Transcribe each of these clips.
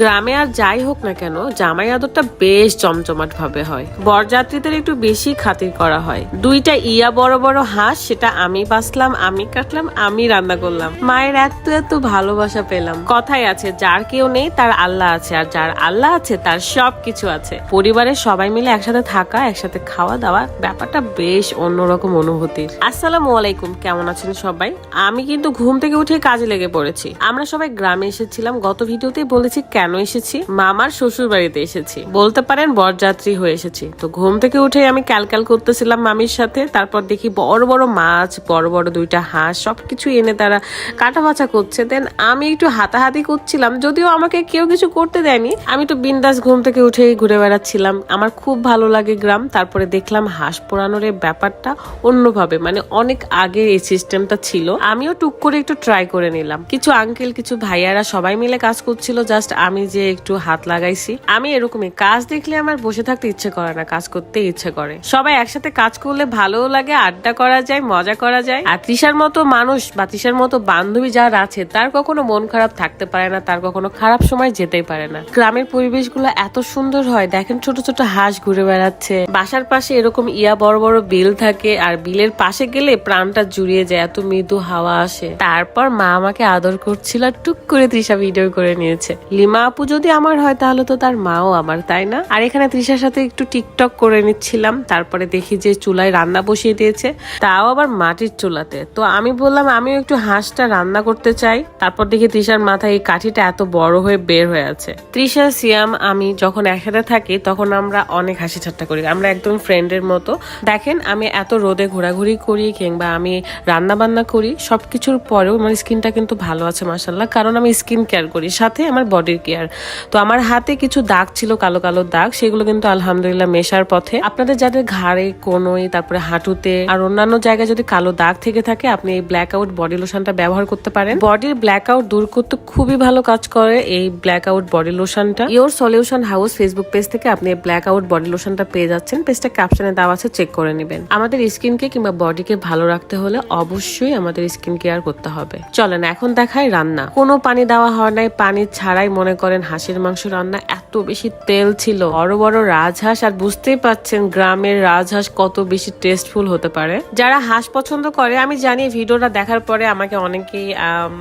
গ্রামে আর যাই হোক না কেন জামাই আদরটা বেশ জমজমাট ভাবে হয়। বরযাত্রীদের একটু বেশি খাতির করা হয়। দুইটা ইয়া বড় বড় হাঁস, সেটা আমি বাছলাম, আমি কাটলাম, আমি রান্না করলাম। মায়ের এত এত ভালোবাসা পেলাম। কথাই আছে, যার কেউ নেই তার আল্লাহ আছে, আর যার আল্লাহ আছে তার সবকিছু আছে। পরিবারের সবাই মিলে একসাথে থাকা, একসাথে খাওয়া দাওয়া, ব্যাপারটা বেশ অন্যরকম অনুভূতির। আসসালামু আলাইকুম, কেমন আছেন সবাই? আমি কিন্তু ঘুম থেকে উঠে কাজে লেগে পড়েছি। আমরা সবাই গ্রামে এসেছিলাম, গত ভিডিওতেই বলেছি কেন এসেছি। মামার শ্বশুর বাড়িতে এসেছি, বলতে পারেন বরযাত্রী হয়ে এসেছি। তো ঘুম থেকে উঠে আমি ক্যালক্যাল করতেছিলাম মামির সাথে। তারপর দেখি বড় বড় মাছ, বড় বড় দুইটা হাঁস, সবকিছু এনে তারা কাটা বাছা করছে। দেন আমি একটু হাতাহাতি করছিলাম, যদিও আমাকে কেউ কিছু করতে দেয়নি। আমি তো বিন্দাস ঘুম থেকে উঠে ঘুরে বেড়াচ্ছিলাম। আমার খুব ভালো লাগে গ্রাম। তারপরে দেখলাম হাঁস পোড়ানোর ব্যাপারটা অন্যভাবে, মানে অনেক আগে এই সিস্টেমটা ছিল। আমিও টুক করে একটু ট্রাই করে নিলাম। কিছু আঙ্কেল, কিছু ভাইয়ারা সবাই মিলে কাজ করছিল, জাস্ট আমি যে একটু হাত লাগাইছি। আমি এরকমই, কাজ দেখলে আমার বসে থাকতে ইচ্ছে করে না, কাজ করতে ইচ্ছে করে। সবাই একসাথে কাজ করলে ভালোও লাগে, আড্ডা করা যায়, মজা করা যায়। আর তৃষার মতো মানুষ বা তৃষার মতো বান্ধবী যার আছে, তার কখনো মন খারাপ থাকতে পারে না, তার কখনো খারাপ সময় যেতেই পারে না। গ্রামের পরিবেশগুলো এত সুন্দর হয়, দেখেন ছোট ছোট হাঁস ঘুরে বেড়াচ্ছে। বাসার পাশে এরকম ইয়া বড় বড় বিল থাকে, আর বিলের পাশে গেলে প্রাণটা জুড়িয়ে যায়, এত মৃদু হাওয়া আসে। তারপর মা আমাকে আদর করছিল, আর টুক করে তৃষা ভিডিও করে নিয়েছে। লিমা আপু যদি আমার হয় তাহলে তো তার মাও আমার, তাই না? আর এখানে তৃষার সাথে একটু টিকটক করে নিচ্ছিলাম। তারপরে দেখি যে চুলায় রান্না বসিয়ে দিয়েছে, তাও আবার মাটির চুলাতে। তো আমি বললাম আমিও একটু হাঁসটা রান্না করতে চাই। তারপর দেখি তৃষার মাথায় এই কাঠিটা এত বড় হয়ে বের হয়ে আছে। তৃষা, সিয়াম, আমি যখন একসাথে থাকি তখন আমরা অনেক হাসি ঠাট্টা করি, আমরা একদম ফ্রেন্ডের মতো। দেখেন আমি এত রোদে ঘোরাঘুরি করি কিংবা আমি রান্না বান্না করি, সবকিছুর পরেও আমার স্কিনটা কিন্তু ভালো আছে মাশাআল্লাহ, কারণ আমি স্কিন কেয়ার করি, সাথে আমার বডির কেয়ার। তো আমার হাতে কিছু দাগ ছিল, কালো কালো দাগ, সেগুলো কিন্তু আলহামদুলিল্লাহ মেশার পথে। আপনাদের যাদের ঘাড়ে, কোনোই, তারপরে হাঁটুতে আর অন্যান্য জায়গায় যদি কালো দাগ থেকে থাকে, আপনি এই ব্ল্যাক আউট বডি লোশনটা ব্যবহার করতে পারেন। বডির ব্ল্যাক আউট দূর করতে খুবই ভালো কাজ করে এই ব্ল্যাক আউট বডি লোশনটা। Your solution house Facebook page থেকে আপনি এই ব্ল্যাক আউট বডি লোশনটা পেয়ে যাচ্ছেন। পেজটা ক্যাপশনে দেওয়া আছে, চেক করে নেবেন। আমাদের স্কিনকে কিংবা বডিকে ভালো রাখতে হলে অবশ্যই আমাদের স্কিন কেয়ার করতে হবে। চলেন এখন দেখাই রান্না। কোনো পানি দেওয়া হয় নাই, পানি ছাড়াই মনে করেন হাঁসের মাংস রান্না। এত বেশি তেল ছিল, বড় বড় রাজহাঁস, আর বুঝতেই পাচ্ছেন গ্রামের রাজহাঁস কত বেশি টেস্টফুল হতে পারে। যারা হাঁস পছন্দ করে, আমি জানি ভিডিওটা দেখার পরে আমাকে অনেকেই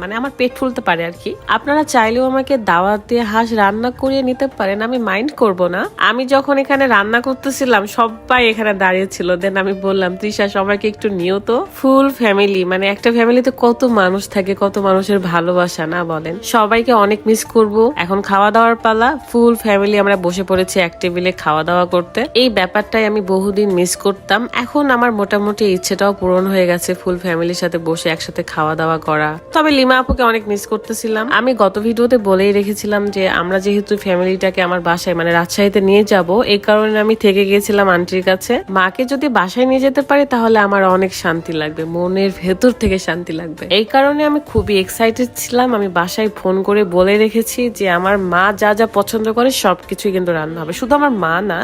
মানে আমার পেট ফুলতে পারে আর কি। আপনারা চাইলেও আমাকে দাওয়াত দিয়ে হাঁস রান্না করিয়ে নিতে পারেন, আমি মাইন্ড করব না। আমি যখন এখানে রান্না করতেছিলাম সবাই এখানে দাঁড়িয়ে ছিল। দেন আমি বললাম তৃষা সবাইকে একটু নিও তো। ফুল ফ্যামিলি, মানে একটা ফ্যামিলিতে কত মানুষ থাকে, কত মানুষের ভালোবাসা না বলেন। সবাইকে অনেক মিস করব। এখন খাওয়া দাওয়ার পালা, ফুল ফ্যামিলি আমরা বসে পড়েছি এক টেবিলে খাওয়া দাওয়া করতে। এই ব্যাপারটাই আমি বহুদিন মিস করতাম। এখন আমার মোটামুটি ইচ্ছেটাও পূরণ হয়ে গেছে, ফুল ফ্যামিলির সাথে বসে একসাথে খাওয়া দাওয়া করা। তবে লিমা আপুকে অনেক মিস করতেছিলাম। আমি গত ভিডিওতে বলেই রেখেছিলাম যে আমরা যেহেতু ফ্যামিলিটাকে আমার বাসায় মানে রাজশাহীতে নিয়ে যাব, এই কারণে আমি থেকে গিয়েছিলাম আন্টির কাছে। মাকে যদি বাসায় নিয়ে যেতে পারি তাহলে আমার অনেক শান্তি লাগবে, মনের ভেতর থেকে শান্তি লাগবে। এই কারণে আমি খুবই এক্সাইটেড ছিলাম। আমি বাসায় ফোন করে বলে রেখেছি যে আমার মা যা যা পছন্দ করে সবকিছুই কিন্তু রান্না হবে। শুধু আমার মা না,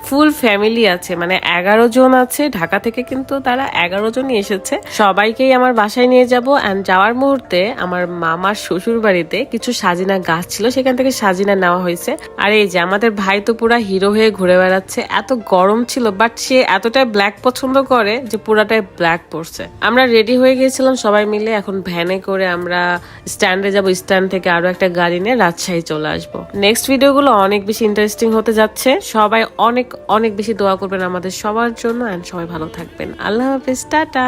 ফুল ফ্যামিলি আছে, মানে 11 জন আছে ঢাকা থেকে, কিন্তু তারা 11 জনই এসেছে। সবাইকেই আমার বাসায় নিয়ে যাব। এন্ড যাওয়ার মুহূর্তে আমার মামার শ্বশুর বাড়িতে কিছু সাজিনা গাছ ছিল, সেখান থেকে সাজিনা নেওয়া হয়েছে। আর এই যে আমাদের ভাই তো পুরা হিরো হয়ে ঘুরে বেড়াচ্ছে। এত গরম ছিল, বাট সে এতটাই ব্ল্যাক পছন্দ করে যে পুরাটাই ব্ল্যাক পরছে। আমরা রেডি হয়ে গিয়েছিলাম সবাই মিলে। এখন ভ্যানে করে আমরা স্ট্যান্ডে যাব, স্ট্যান্ড থেকে আরো একটা গাড়ি নিয়ে রাজশাহী চলে আসবো। নেক্সট ভিডিওগুলো অনেক বেশি ইন্টারেস্টিং হতে যাচ্ছে। সবাই অনেক অনেক বেশি দোয়া করবেন আমাদের সবার জন্য, এন্ড সবাই ভালো থাকবেন। আল্লাহ হাফেজ, টাটা।